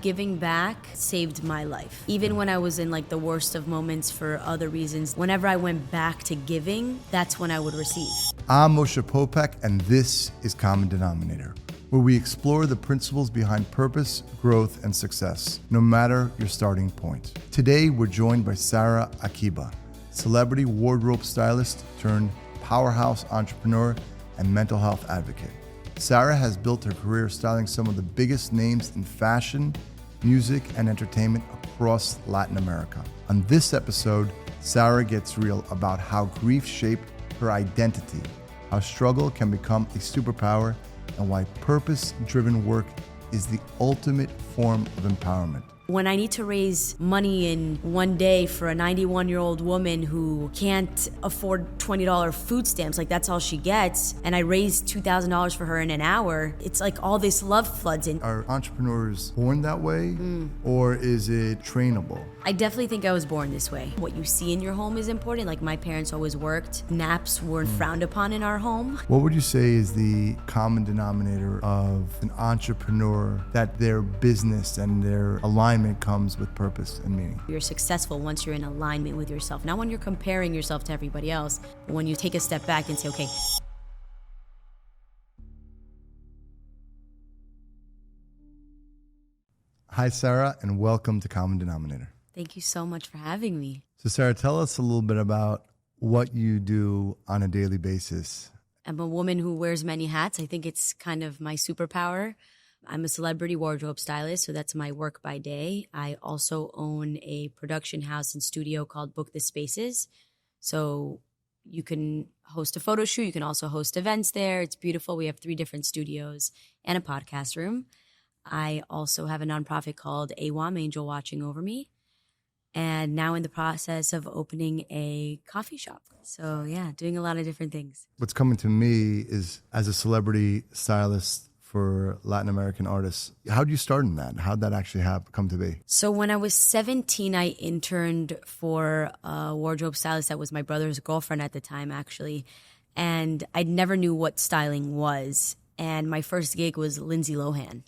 Giving back saved my life. Even when I was in like the worst of moments for other reasons, whenever I went back to giving, that's when I would receive. I'm Moshe Popek, and this is Common Denominator, where we explore the principles behind purpose, growth, and success, no matter your starting point. Today, we're joined by Sarah Akiba, celebrity wardrobe stylist turned powerhouse entrepreneur and mental health advocate. Sarah has built her career styling some of the biggest names in fashion, music, and entertainment across Latin America. On this episode, Sarah gets real about how grief shaped her identity, how struggle can become a superpower, and why purpose-driven work is the ultimate form of empowerment. When I need to raise money in one day for a 91-year-old woman who can't afford $20 food stamps, like that's all she gets, and I raise $2,000 for her in an hour, it's like all this love floods in. Are entrepreneurs born that way, or is it trainable? I definitely think I was born this way. What you see in your home is important. Like my parents always worked. Naps weren't frowned upon in our home. What would you say is the common denominator of an entrepreneur, that their business and their alignment comes with purpose and meaning? You're successful once you're in alignment with yourself. Not when you're comparing yourself to everybody else, but when you take a step back and say, okay. Hi, Sarah, and welcome to Common Denominator. Thank you so much for having me. So, Sarah, tell us a little bit about what you do on a daily basis. I'm a woman who wears many hats. I think it's kind of my superpower. I'm a celebrity wardrobe stylist, so that's my work by day. I also own a production house and studio called Book the Spaces. So you can host a photo shoot. You can also host events there. It's beautiful. We have 3 different studios and a podcast room. I also have a nonprofit called AWAM, Angel Watching Over Me, and now in the process of opening a coffee shop. So yeah, doing a lot of different things. What's coming to me is, as a celebrity stylist for Latin American artists, how did you start in that? How did that actually come to be? So when I was 17, I interned for a wardrobe stylist that was my brother's girlfriend at the time, actually. And I never knew what styling was. And my first gig was Lindsay Lohan,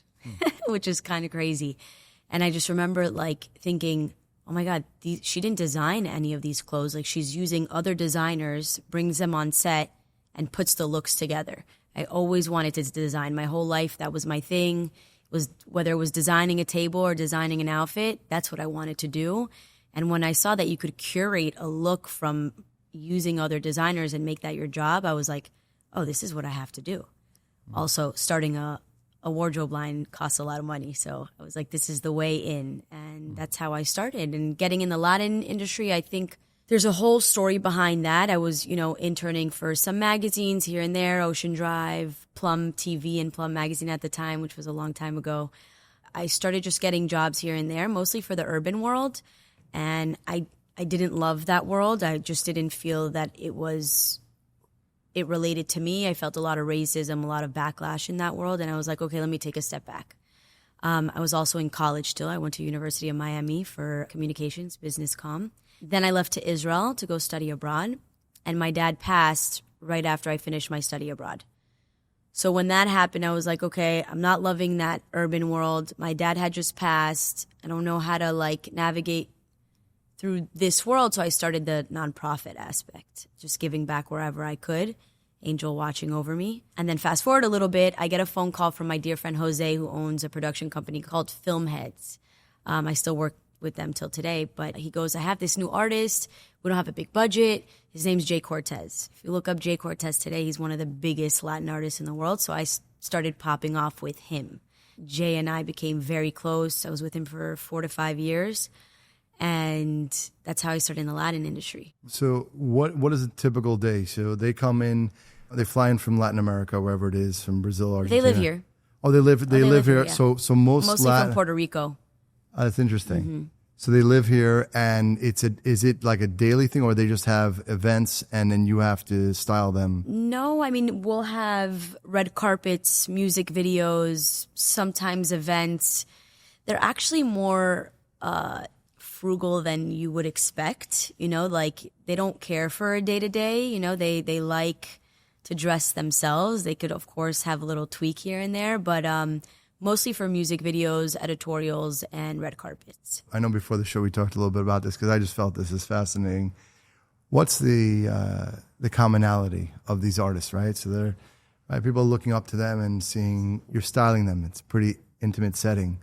which is kind of crazy. And I just remember like thinking, oh my God, she didn't design any of these clothes. Like she's using other designers, brings them on set, and puts the looks together. I always wanted to design my whole life. That was my thing. Whether it was designing a table or designing an outfit, that's what I wanted to do. And when I saw that you could curate a look from using other designers and make that your job, I was like, oh, this is what I have to do. Also, starting a wardrobe line costs a lot of money. So I was like, this is the way in. And that's how I started. And getting in the Latin industry, I think there's a whole story behind that. I was, interning for some magazines here and there, Ocean Drive, Plum TV and Plum Magazine at the time, which was a long time ago. I started just getting jobs here and there, mostly for the urban world. And I didn't love that world. I just didn't feel that it related to me. I felt a lot of racism, a lot of backlash in that world. And I was like, okay, let me take a step back. I was also in college still. I went to University of Miami for communications, business comm. Then I left to Israel to go study abroad. And my dad passed right after I finished my study abroad. So when that happened, I was like, okay, I'm not loving that urban world. My dad had just passed. I don't know how to navigate through this world. So I started the nonprofit aspect, just giving back wherever I could. Angel Watching Over Me. And then fast forward a little bit, I get a phone call from my dear friend Jose, who owns a production company called Film Heads. I still work with them till today, but he goes, I have this new artist. We don't have a big budget. His name's Jay Cortez. If you look up Jay Cortez today, he's one of the biggest Latin artists in the world. So I started popping off with him. Jay and I became very close. I was with him for 4 to 5 years. And that's how I started in the Latin industry. So what is a typical day? So they come in, they fly in from Latin America, wherever it is, from Brazil, Argentina. They live here. Oh, they live here. Yeah. So mostly from Puerto Rico. That's interesting. Mm-hmm. So they live here, and is it like a daily thing, or they just have events and then you have to style them? No, I mean, we'll have red carpets, music videos, sometimes events. They're actually more frugal than you would expect. They don't care for a day-to-day. They like to dress themselves. They could, of course, have a little tweak here and there, but mostly for music videos, editorials, and red carpets. I know before the show we talked a little bit about this because I just felt this is fascinating. What's the commonality of these artists, right? So they're right, people are looking up to them and seeing you're styling them. It's a pretty intimate setting.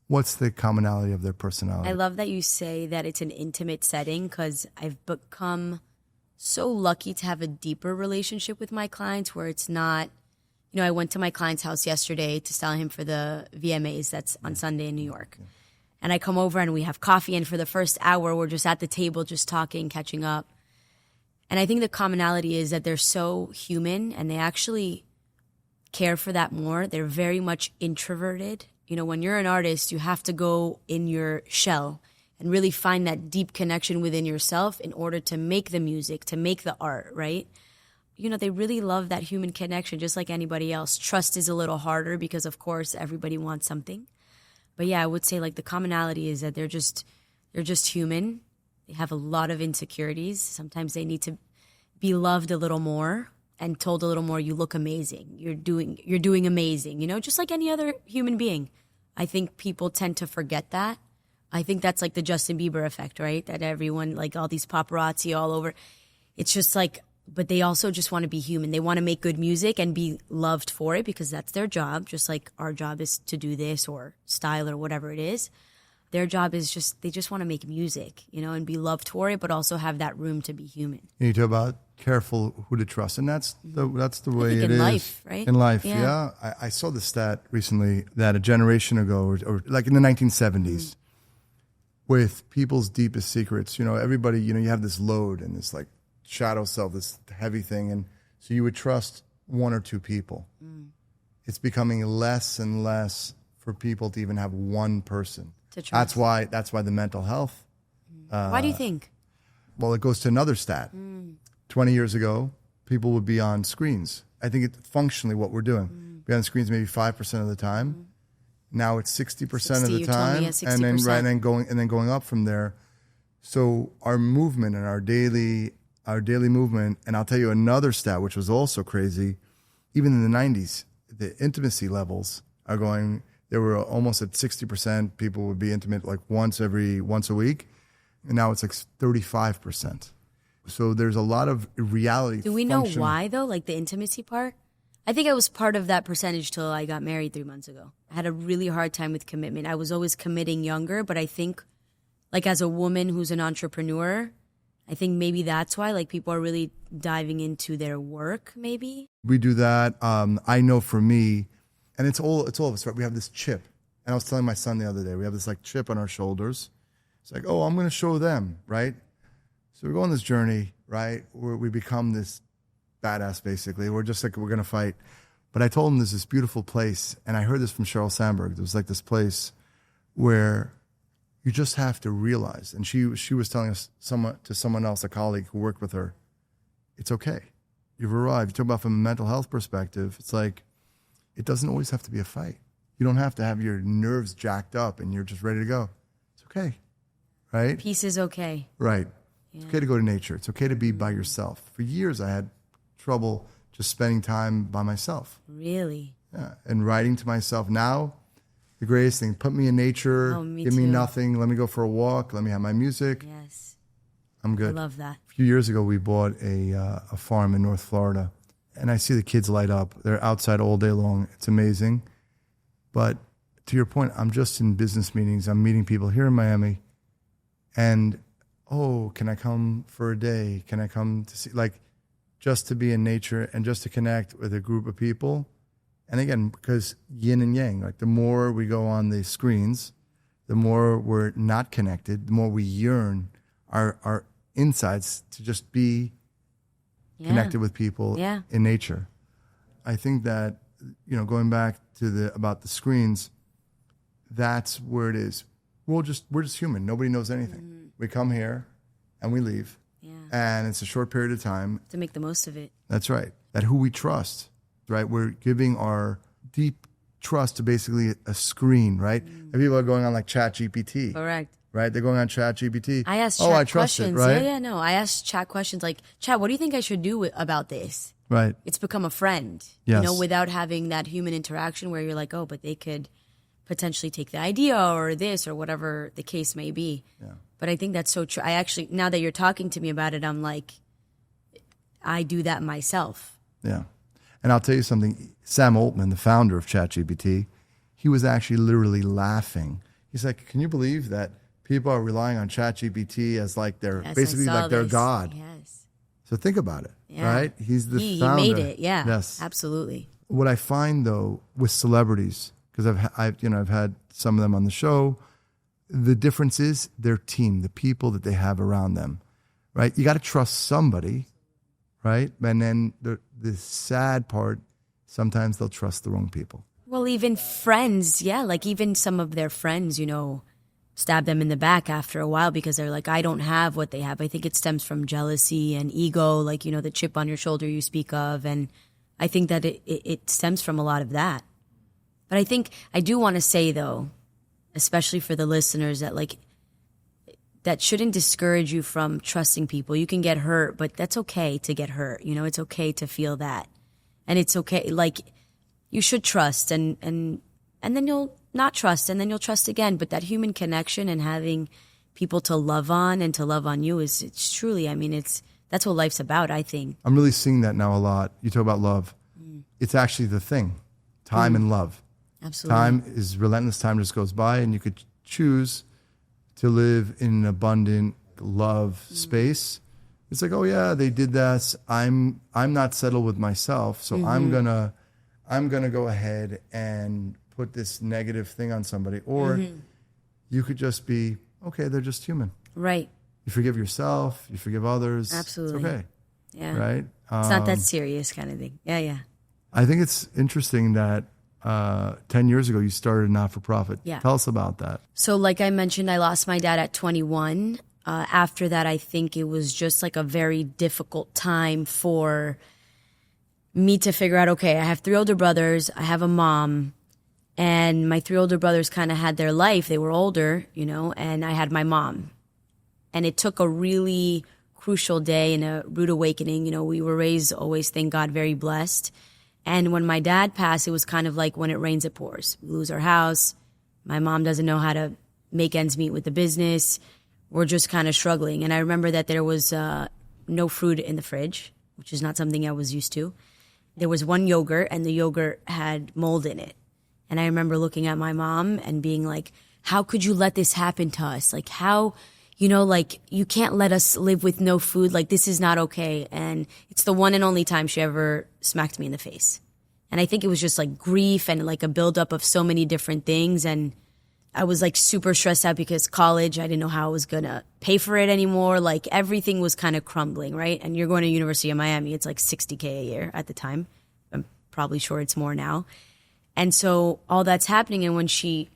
What's the commonality of their personality? I love that you say that it's an intimate setting because I've become so lucky to have a deeper relationship with my clients where it's not, I went to my client's house yesterday to style him for the VMAs that's on Sunday in New York. Yeah. And I come over and we have coffee, and for the first hour we're just at the table just talking, catching up. And I think the commonality is that they're so human and they actually care for that more. They're very much introverted. When you're an artist, you have to go in your shell and really find that deep connection within yourself in order to make the music, to make the art, right? They really love that human connection just like anybody else. Trust is a little harder because, of course, everybody wants something. But yeah, I would say like the commonality is that they're just human. They have a lot of insecurities. Sometimes they need to be loved a little more and told a little more, you look amazing. You're doing amazing, just like any other human being. I think people tend to forget that. I think that's like the Justin Bieber effect, right? That everyone, like all these paparazzi all over. It's just like, but they also just want to be human. They want to make good music and be loved for it because that's their job. Just like our job is to do this or style or whatever it is. Their job is they just want to make music, and be loved for it, but also have that room to be human. You talk about careful who to trust, and that's the way it is. In life, right? In life, yeah. I saw the stat recently that a generation ago, or like in the 1970s, with people's deepest secrets, everybody, you have this load and this like shadow self, this heavy thing, and so you would trust one or two people. It's becoming less and less for people to even have one person. That's why the mental health. Why do you think? Well, it goes to another stat. 20 years ago, people would be on screens. I think it's functionally what we're doing. Be on screens maybe 5% of the time. Now it's 60% of the time, and then going up from there. So our movement and our daily movement, and I'll tell you another stat which was also crazy. Even in the 90s, the intimacy levels are going. They were almost at 60%. People would be intimate like once a week, and now it's like 35%. So there's a lot of reality. Do we know why though? Like the intimacy part? I think I was part of that percentage till I got married 3 months ago. I had a really hard time with commitment. I was always committing younger, but I think like as a woman who's an entrepreneur, I think maybe that's why like people are really diving into their work maybe. We do that. I know for me, and it's all of us, right? We have this chip. And I was telling my son the other day, we have this like chip on our shoulders. It's like, oh, I'm going to show them, right? So we go on this journey, right? Where we become this badass, basically. We're just like, we're going to fight. But I told him there's this beautiful place, and I heard this from Sheryl Sandberg. There was like this place where you just have to realize, and she was telling us to someone else, a colleague who worked with her, it's okay. You've arrived. You talk about from a mental health perspective, it's like, it doesn't always have to be a fight. You don't have to have your nerves jacked up and you're just ready to go. It's okay, right? Peace is okay. Right. Yeah. It's okay to go to nature. It's okay to be by yourself. For years, I had trouble just spending time by myself. Really? Yeah. And writing to myself. Now, the greatest thing, put me in nature, give me nothing, let me go for a walk, let me have my music. Yes. I'm good. I love that. A few years ago, we bought a farm in North Florida. And I see the kids light up. They're outside all day long. It's amazing. But to your point, I'm just in business meetings. I'm meeting people here in Miami. And, oh, can I come for a day? Can I come to see, like, just to be in nature and just to connect with a group of people? And again, because yin and yang, like the more we go on the screens, the more we're not connected, the more we yearn our insides to just be connected with people in nature. I think that, going back to about the screens, that's where it is. We're just human. Nobody knows anything. Mm-hmm. We come here and we leave. Yeah. And it's a short period of time. To make the most of it. That's right. That who we trust, right? We're giving our deep trust to basically a screen, right? And people are going on like ChatGPT. Correct. Right? They're going on ChatGPT. I asked I trust questions. It, right? No. I asked Chat questions like, Chat, what do you think I should do about this? Right. It's become a friend, yes. Without having that human interaction where you're like, oh, but they could potentially take the idea or this or whatever the case may be. Yeah. But I think that's so true. I actually, now that you're talking to me about it, I'm like, I do that myself. Yeah. And I'll tell you something. Sam Altman, the founder of ChatGPT, he was actually literally laughing. He's like, can you believe that people are relying on ChatGPT as like their, Yes, basically like their God? Yes. So think about it, Yeah. right? He's the He founder. made it. Yeah. Yes. Absolutely. What I find though with celebrities, because I've had some of them on the show, the difference is their team, the people that they have around them, right? You got to trust somebody, right? And then the sad part, sometimes they'll trust the wrong people. Well, even friends, yeah, like even some of their friends, stab them in the back after a while because they're like, I don't have what they have. I think it stems from jealousy and ego, like, the chip on your shoulder you speak of. And I think that it stems from a lot of that. But I think I do want to say, though, especially for the listeners, that like that shouldn't discourage you from trusting people. You can get hurt, but that's okay to get hurt. It's okay to feel that. And it's okay, like, you should trust and then you'll not trust and then you'll trust again. But that human connection and having people to love on and to love on you it's truly, that's what life's about, I think. I'm really seeing that now a lot. You talk about love. It's actually the thing, time and love. Absolutely. Time is relentless. Time just goes by, and you could choose to live in an abundant love space. It's like, oh yeah, they did that. I'm not settled with myself, so I'm gonna go ahead and put this negative thing on somebody. Or you could just be, okay, they're just human. Right. You forgive yourself, you forgive others. Absolutely. It's okay. Yeah. Right? It's not that serious kind of thing. Yeah. I think it's interesting that 10 years ago you started a not-for-profit. Yeah. Tell us about that. So like I mentioned, I lost my dad at 21. After that, I think it was just like a very difficult time for me to figure out, okay, I have 3 older brothers, I have a mom, and my 3 older brothers kind of had their life. They were older, and I had my mom. And it took a really crucial day and a rude awakening. We were raised, always, thank God, very blessed. And when my dad passed, it was kind of like when it rains, it pours. We lose our house. My mom doesn't know how to make ends meet with the business. We're just kind of struggling. And I remember that there was no fruit in the fridge, which is not something I was used to. There was one yogurt, and the yogurt had mold in it. And I remember looking at my mom and being like, how could you let this happen to us? Like, how, you can't let us live with no food. Like, this is not okay. And it's the one and only time she ever smacked me in the face. And I think it was just like grief and like a buildup of so many different things. And I was like super stressed out because college, I didn't know how I was going to pay for it anymore. Like everything was kind of crumbling, right? And you're going to University of Miami. It's like $60K a year at the time. I'm probably sure it's more now. And so all that's happening. And when she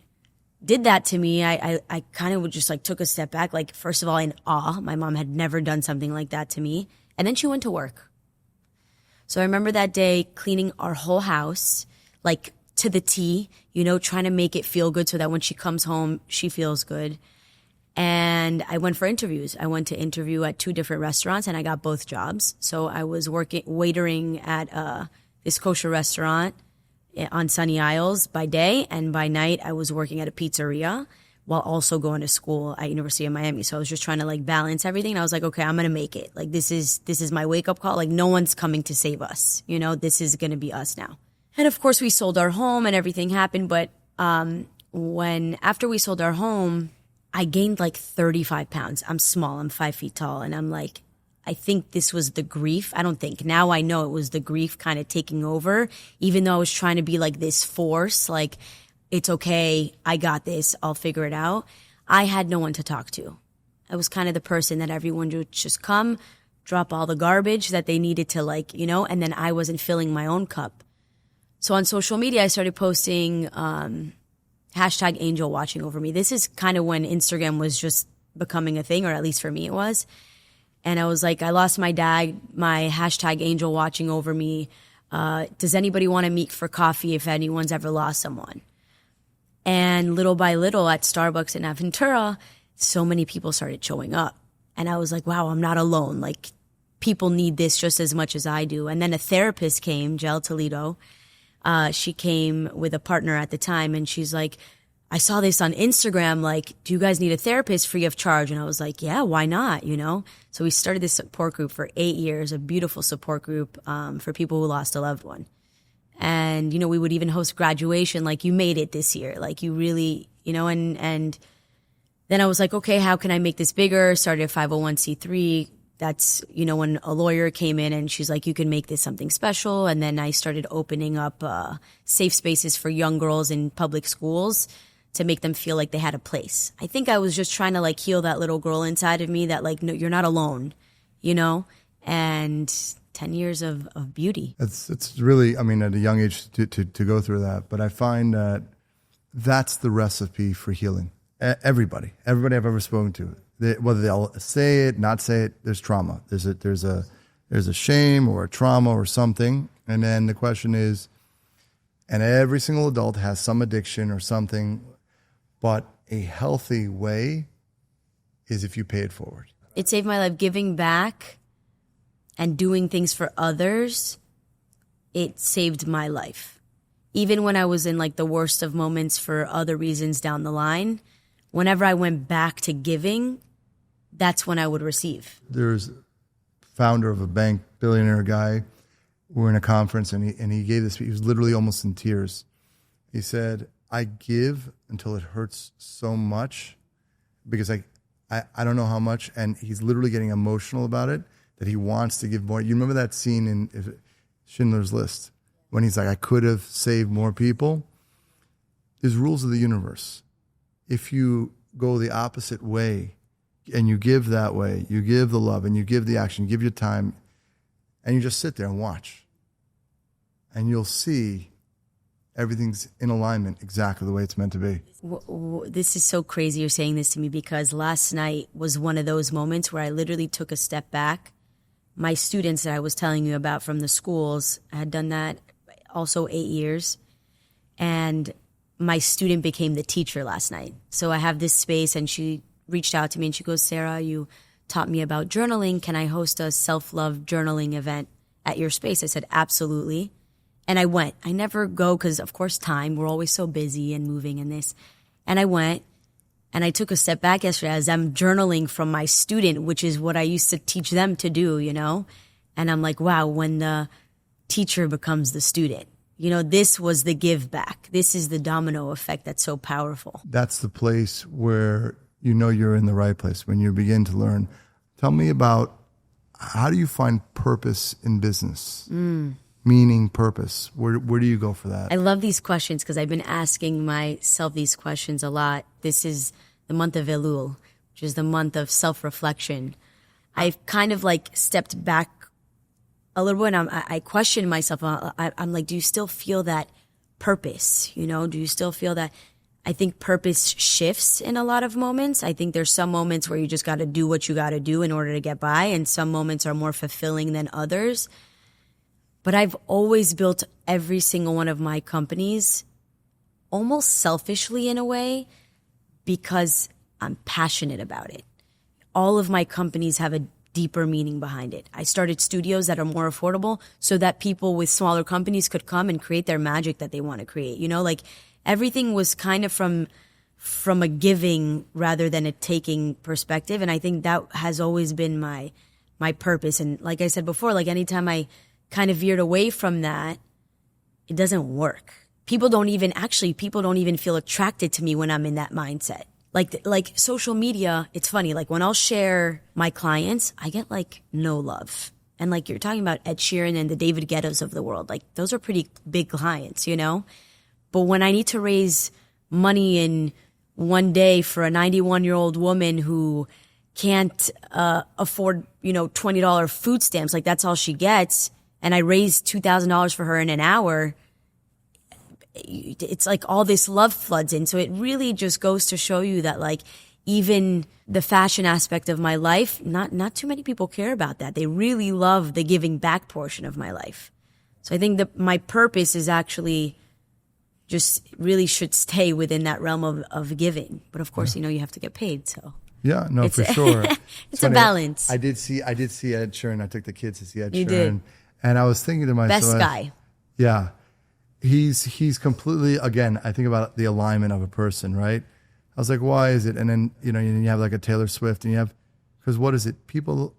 did that to me, I kind of just like took a step back. Like, first of all, in awe. My mom had never done something like that to me. And then she went to work. So I remember that day cleaning our whole house, like to the T, trying to make it feel good so that when she comes home, she feels good. And I went for interviews. I went to interview at 2 different restaurants and I got both jobs. So I was waitering at this kosher restaurant on Sunny Isles by day, and by night I was working at a pizzeria while also going to school at University of Miami. So I was just trying to like balance everything. And I was like, okay, I'm going to make it. Like this is my wake up call. Like no one's coming to save us. This is going to be us now. And of course we sold our home and everything happened. But after we sold our home, I gained like 35 pounds. I'm small. I'm 5 feet tall. And I'm like, I think this was the grief. I don't think. Now I know it was the grief kind of taking over, even though I was trying to be like this force, like, it's okay, I got this, I'll figure it out. I had no one to talk to. I was kind of the person that everyone would just come, drop all the garbage that they needed to and then I wasn't filling my own cup. So on social media, I started posting hashtag angel watching over me. This is kind of when Instagram was just becoming a thing, or at least for me it was. And I was like, I lost my dad, my hashtag angel watching over me. Does anybody want to meet for coffee if anyone's ever lost someone? And little by little at Starbucks in Aventura, so many people started showing up. And I was like, wow, I'm not alone. Like, people need this just as much as I do. And then a therapist came, Jel Toledo. She came with a partner at the time, and she's like, I saw this on Instagram, like, do you guys need a therapist free of charge? And I was like, yeah, why not, you know? So we started this support group for 8 years, a beautiful support group for people who lost a loved one. And, you know, we would even host graduation, like, you made it this year, like, you really, you know, and then I was like, okay, how can I make this bigger? Started a 501c3. That's, you know, when a lawyer came in and she's like, you can make this something special. And then I started opening up safe spaces for young girls in public schools to make them feel like they had a place. I think I was just trying to like heal that little girl inside of me that like, no, you're not alone, you know? And 10 years of beauty. It's really, I mean, at a young age to go through that. But I find that that's the recipe for healing. Everybody I've ever spoken to, whether they'll say it, not say it, there's trauma. There's a shame or a trauma or something. And then the question is, and every single adult has some addiction or something, but a healthy way is if you pay it forward. It saved my life. Giving back and doing things for others, it saved my life. Even when I was in like the worst of moments for other reasons down the line, whenever I went back to giving, that's when I would receive. There's founder of a bank, billionaire guy. We're in a conference and he gave this, he was literally almost in tears. He said, I give until it hurts so much because I don't know how much. And he's literally getting emotional about it, that he wants to give more. You remember that scene in Schindler's List when he's like, I could have saved more people? There's rules of the universe. If you go the opposite way and you give that way, you give the love and you give the action, you give your time, and you just sit there and watch, and you'll see everything's in alignment exactly the way it's meant to be. This is so crazy you're saying this to me, because last night was one of those moments where I literally took a step back. My students that I was telling you about from the schools, I had done that also 8 years, and my student became the teacher last night. So I have this space, and she reached out to me and she goes, Sarah, you taught me about journaling. Can I host a self-love journaling event at your space? I said, absolutely. And I went. I never go because, of course, time. We're always so busy and moving and this. And I went, and I took a step back yesterday as I'm journaling from my student, which is what I used to teach them to do, you know? And I'm like, wow, when the teacher becomes the student, you know, this was the give back. This is the domino effect that's so powerful. That's the place where you know you're in the right place, when you begin to learn. Tell me about, how do you find purpose in business? Meaning, purpose. Where do you go for that? I love these questions because I've been asking myself these questions a lot. This is the month of Elul, which is the month of self-reflection. I've kind of like stepped back a little bit, and I question myself. I'm like, do you still feel that purpose? You know, do you still feel that? I think purpose shifts in a lot of moments. I think there's some moments where you just got to do what you got to do in order to get by, and some moments are more fulfilling than others. But I've always built every single one of my companies almost selfishly in a way, because I'm passionate about it. All of my companies have a deeper meaning behind it. I started studios that are more affordable so that people with smaller companies could come and create their magic that they want to create. You know, like everything was kind of from a giving rather than a taking perspective. And I think that has always been my purpose. And like I said before, like anytime I kind of veered away from that, it doesn't work. People don't even feel attracted to me when I'm in that mindset. Like social media, it's funny. Like when I'll share my clients, I get like no love. And like you're talking about Ed Sheeran and the David Guettas of the world, like those are pretty big clients, you know? But when I need to raise money in one day for a 91-year-old woman who can't afford, you know, $20 food stamps, like that's all she gets, and I raised $2,000 for her in an hour, it's like all this love floods in. So it really just goes to show you that like even the fashion aspect of my life, not too many people care about that. They really love the giving back portion of my life. So I think that my purpose is actually just really should stay within that realm of giving. But of course, you know, you have to get paid. So yeah, no, for sure. It's a balance. I did see Ed Sheeran. I took the kids to see Ed Sheeran. You did. And I was thinking to myself, best guy. Yeah. he's completely, again, I think about the alignment of a person, right? I was like, why is it? And then, you have like a Taylor Swift, and because what is it? People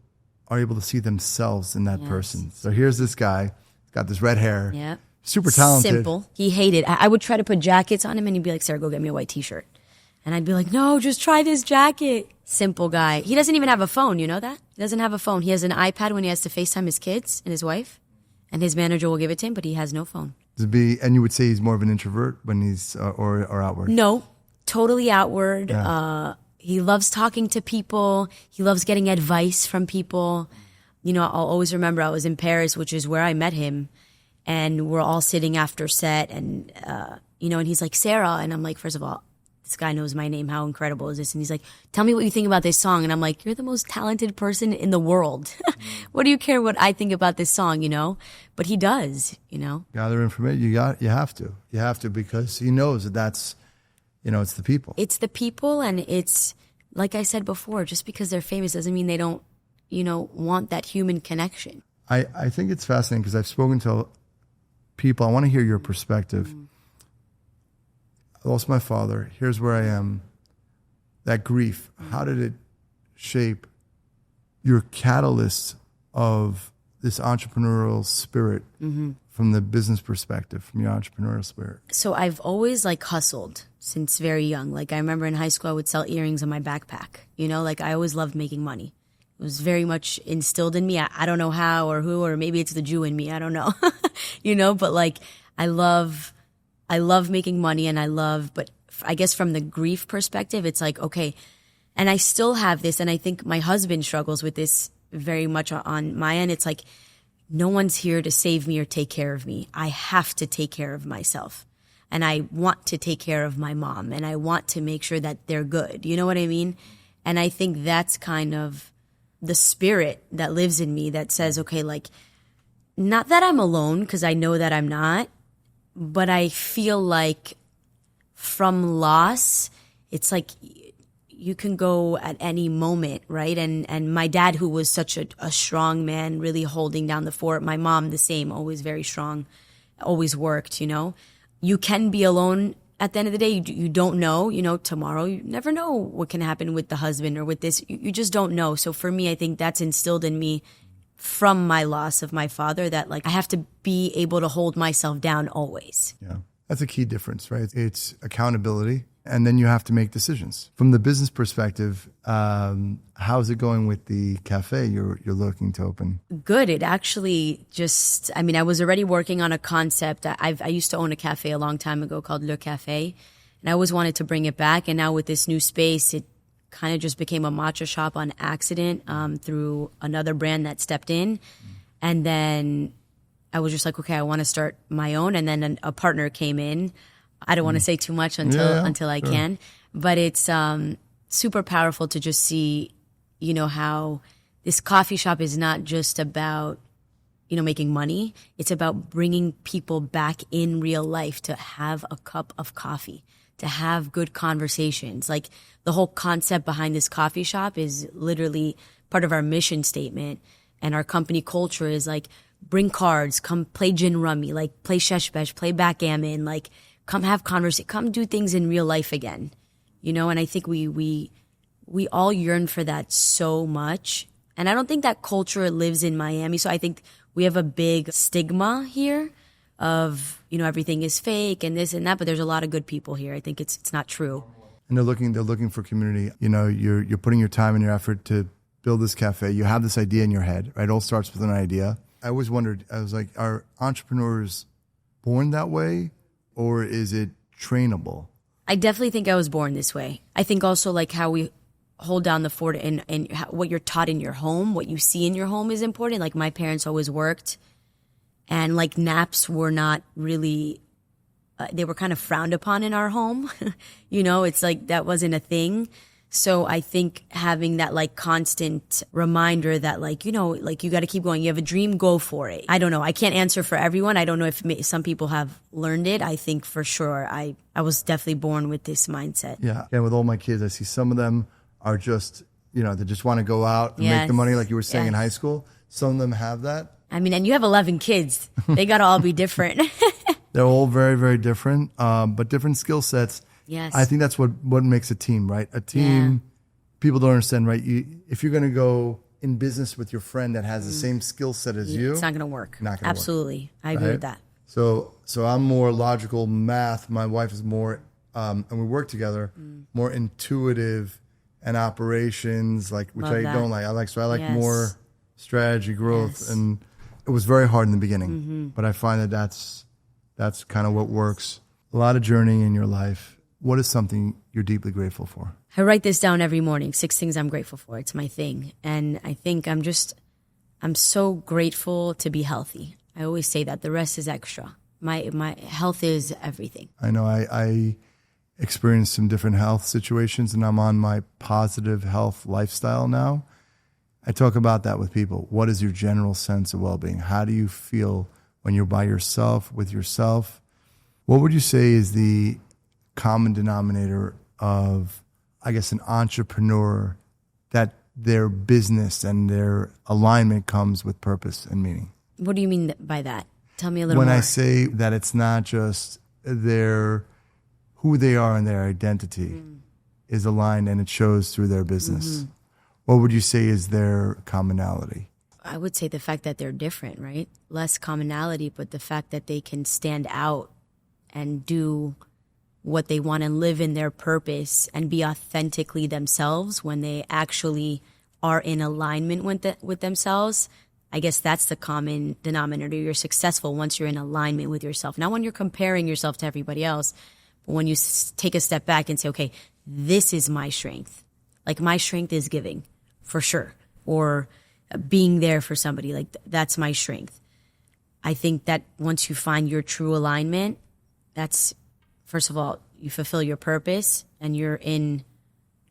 are able to see themselves in that person. So here's this guy, he's got this red hair. Yeah. Super talented. Simple. He hated. I would try to put jackets on him, and he'd be like, "Sarah, go get me a white T-shirt." And I'd be like, "No, just try this jacket." Simple guy. He doesn't even have a phone. You know that? He doesn't have a phone. He has an iPad when he has to FaceTime his kids and his wife, and his manager will give it to him, but he has no phone. And you would say he's more of an introvert when he's or outward? No, totally outward. Yeah. He loves talking to people. He loves getting advice from people. I'll always remember I was in Paris, which is where I met him. And we're all sitting after set, and and he's like, "Sarah," and I'm like, first of all, this guy knows my name. How incredible is this? And he's like, "Tell me what you think about this song." And I'm like, "You're the most talented person in the world. What do you care what I think about this song?" But he does. Gather information. You have to, because he knows that's, it's the people. It's the people, and it's like I said before. Just because they're famous doesn't mean they don't, want that human connection. I think it's fascinating because I've spoken to people. I want to hear your perspective. I lost my father. Here's where I am. That grief, how did it shape your catalyst of this entrepreneurial spirit from the business perspective, from your entrepreneurial spirit? So I've always hustled since very young. I remember in high school I would sell earrings in my backpack. I always loved making money. It was very much instilled in me. I don't know how or who, or maybe it's the Jew in me. I don't know, but I love making money, and but I guess from the grief perspective, it's okay. And I still have this, and I think my husband struggles with this very much on my end. It's no one's here to save me or take care of me. I have to take care of myself, and I want to take care of my mom, and I want to make sure that they're good. You know what I mean? And I think that's kind of the spirit that lives in me that says, okay, not that I'm alone, because I know that I'm not, but I feel like from loss, it's you can go at any moment, right? And my dad, who was such a strong man, really holding down the fort. My mom, the same, always very strong, always worked, You can be alone at the end of the day. You don't know, tomorrow. You never know what can happen with the husband or with this. You just don't know. So for me, I think that's instilled in me from my loss of my father, that I have to be able to hold myself down always. Yeah, that's a key difference, right? It's accountability, and then you have to make decisions. From the business perspective, how's it going with the cafe you're looking to open? Good. It actually I was already working on a concept. I used to own a cafe a long time ago called Le Cafe, and I always wanted to bring it back. And now with this new space, it kind of just became a matcha shop on accident through another brand that stepped in. And then I was just okay, I want to start my own. And then a partner came in. I don't want to say too much until I can, but it's super powerful to just see, how this coffee shop is not just about, making money. It's about bringing people back in real life to have a cup of coffee, to have good conversations. The whole concept behind this coffee shop is literally part of our mission statement, and our company culture is bring cards, come play gin rummy, play sheshbesh, play backgammon, come have conversation, come do things in real life again, and I think we all yearn for that so much. And I don't think that culture lives in Miami. So I think we have a big stigma here of, everything is fake and this and that, but there's a lot of good people here. I think it's not true. And they're looking for community. You're putting your time and your effort to build this cafe. You have this idea in your head, right? It all starts with an idea. I always wondered, are entrepreneurs born that way, or is it trainable? I definitely think I was born this way. I think also how we hold down the fort and what you're taught in your home, what you see in your home is important. My parents always worked, and naps were not really, they were kind of frowned upon in our home. It's that wasn't a thing. So I think having that constant reminder that you got to keep going. You have a dream, go for it. I don't know. I can't answer for everyone. I don't know if some people have learned it. I think for sure I was definitely born with this mindset. Yeah. And with all my kids, I see some of them are just, they just want to go out and make the money like you were saying in high school. Some of them have that. And you have 11 kids. They got to all be different. They're all very, very different, but different skill sets. Yes. I think that's what makes a team, right? A team, people don't understand, right? If you're going to go in business with your friend that has the same skill set as you, it's not going to work. Not going to Absolutely. work. I agree with that. So I'm more logical math. My wife is more, and we work together, more intuitive and operations, like which I don't like. I like more strategy, growth, and it was very hard in the beginning. But I find that that's kind of what works. A lot of journeying in your life. What is something you're deeply grateful for? I write this down every morning. 6 things I'm grateful for. It's my thing, and I think I'm so grateful to be healthy. I always say that. The rest is extra. My health is everything. I know I experienced some different health situations, and I'm on my positive health lifestyle now. I talk about that with people. What is your general sense of well-being? How do you feel when you're by yourself, with yourself? What would you say is the common denominator of, I guess, an entrepreneur, that their business and their alignment comes with purpose and meaning? What do you mean by that? Tell me a little more. When I say that it's not just who they are and their identity is aligned and it shows through their business, what would you say is their commonality? I would say the fact that they're different, right? Less commonality, but the fact that they can stand out and do what they want and live in their purpose and be authentically themselves when they actually are in alignment with themselves. I guess that's the common denominator. You're successful once you're in alignment with yourself. Not when you're comparing yourself to everybody else, but when you take a step back and say, okay, this is my strength. Like my strength is giving, for sure. Or being there for somebody. Like that's my strength. I think that once you find your true alignment, that's, first of all, you fulfill your purpose and you're in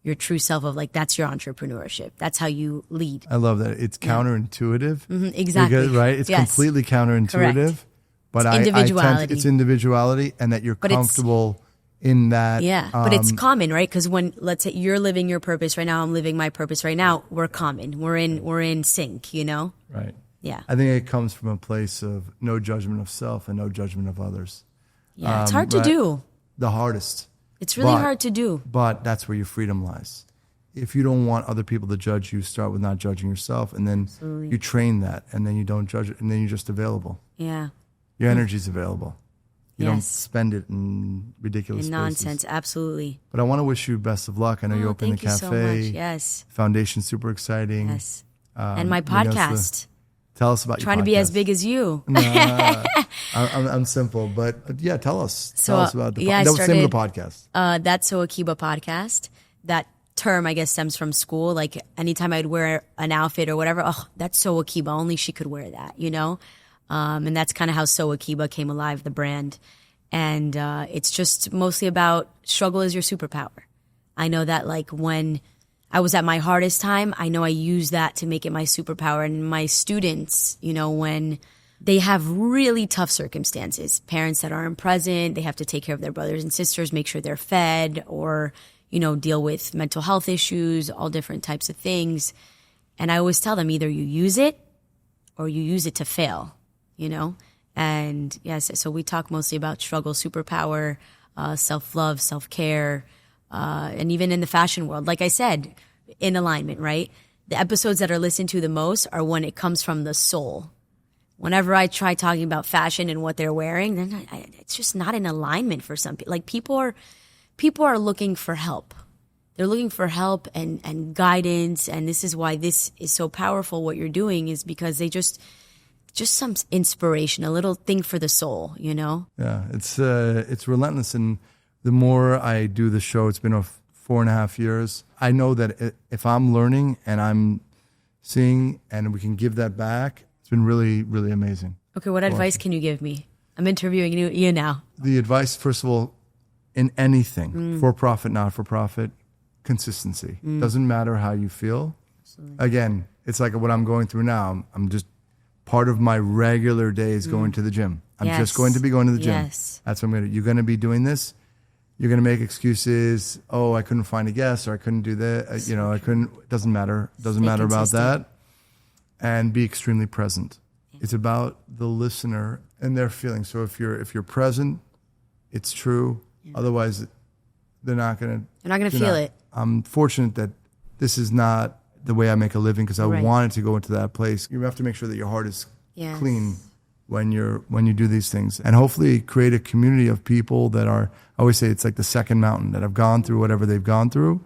your true self of like, that's your entrepreneurship. That's how you lead. I love that. It's counterintuitive. Exactly. Because, right? It's completely counterintuitive. Correct. But it's individuality. It's individuality and that you're comfortable in that. Yeah, but it's common, right? Because when, let's say you're living your purpose right now, I'm living my purpose right now, we're common. We're in sync, you know? Right. Yeah. I think it comes from a place of no judgment of self and no judgment of others. Yeah, it's hard to do. The hardest. It's really hard to do. But that's where your freedom lies. If you don't want other people to judge you, start with not judging yourself, and then you train that, and then you don't judge it, and then you're just available. Yeah. Your energy's available. You don't spend it in ridiculous nonsense, spaces. Absolutely. But I want to wish you best of luck. I know you opened the cafe. Thank you so much. Yes. Foundation's super exciting. Yes. And my podcast. Tell us about your podcast. Trying to be as big as you. I'm simple, but yeah, tell us. Tell us about the podcast. That was the name of the podcast. That's So Akiba podcast. That term, I guess, stems from school. Like anytime I'd wear an outfit or whatever, oh, that's So Akiba. Only she could wear that, you know? And that's kind of how So Akiba came alive, the brand. And it's just mostly about struggle is your superpower. I know that like when I was at my hardest time, I know I use that to make it my superpower. And my students, you know, when they have really tough circumstances, parents that aren't present, they have to take care of their brothers and sisters, make sure they're fed, or, you know, deal with mental health issues, all different types of things. And I always tell them either you use it or you use it to fail, you know? And yes, so we talk mostly about struggle, superpower, self-love, self-care, and even in the fashion world, like I said, in alignment, right? The episodes that are listened to the most are when it comes from the soul. Whenever I try talking about fashion and what they're wearing, then it's just not in alignment for some people. Like people are looking for help. They're looking for help and guidance. And this is why this is so powerful. What you're doing is because they just some inspiration, a little thing for the soul, you know? Yeah, it's relentless. And the more I do the show, it's been 4.5 years. I know that if I'm learning and I'm seeing and we can give that back, it's been really, really amazing. Okay, what advice can you give me? I'm interviewing you now. The advice, first of all, in anything, for profit, not for profit, consistency. Doesn't matter how you feel. Absolutely. Again, it's like what I'm going through now. I'm just part of my regular day is going to the gym. I'm just going to be going to the gym. Yes. That's what I'm going to do. You're going to be doing this. You're going to make excuses. Oh, I couldn't find a guest, or I couldn't do that. You know, I couldn't. It doesn't matter. Doesn't matter about that. And be extremely present. Yeah. It's about the listener. and their feelings. So if you're present, it's true. Yeah. Otherwise, they're not gonna feel it. I'm fortunate that this is not the way I make a living, because I wanted to go into that place. You have to make sure that your heart is clean when you do these things, and hopefully create a community of people that are, I always say it's like the second mountain, that have gone through whatever they've gone through,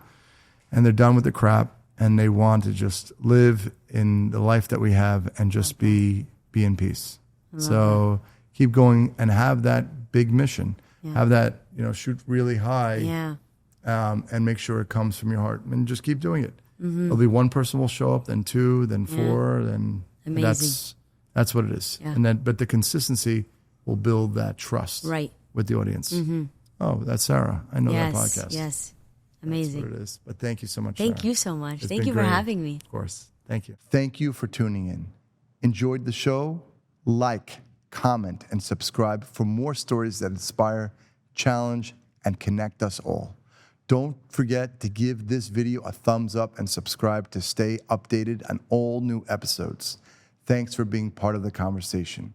and they're done with the crap, and they want to just live in the life that we have and just be in peace. So keep going and have that big mission. Have that, shoot really high, and make sure it comes from your heart, and just keep doing it. There'll be one person will show up, then two, then four, then amazing. That's what it is. And but the consistency will build that trust with the audience. Oh, that's Sarah. I know that podcast. Yes. Amazing. That's what it is. But thank you so much, Thank Sarah. you so much. It's Thank you been for great. having me. Of course. Thank you. Thank you for tuning in. Enjoyed the show? Like, comment, and subscribe for more stories that inspire, challenge, and connect us all. Don't forget to give this video a thumbs up and subscribe to stay updated on all new episodes. Thanks for being part of the conversation.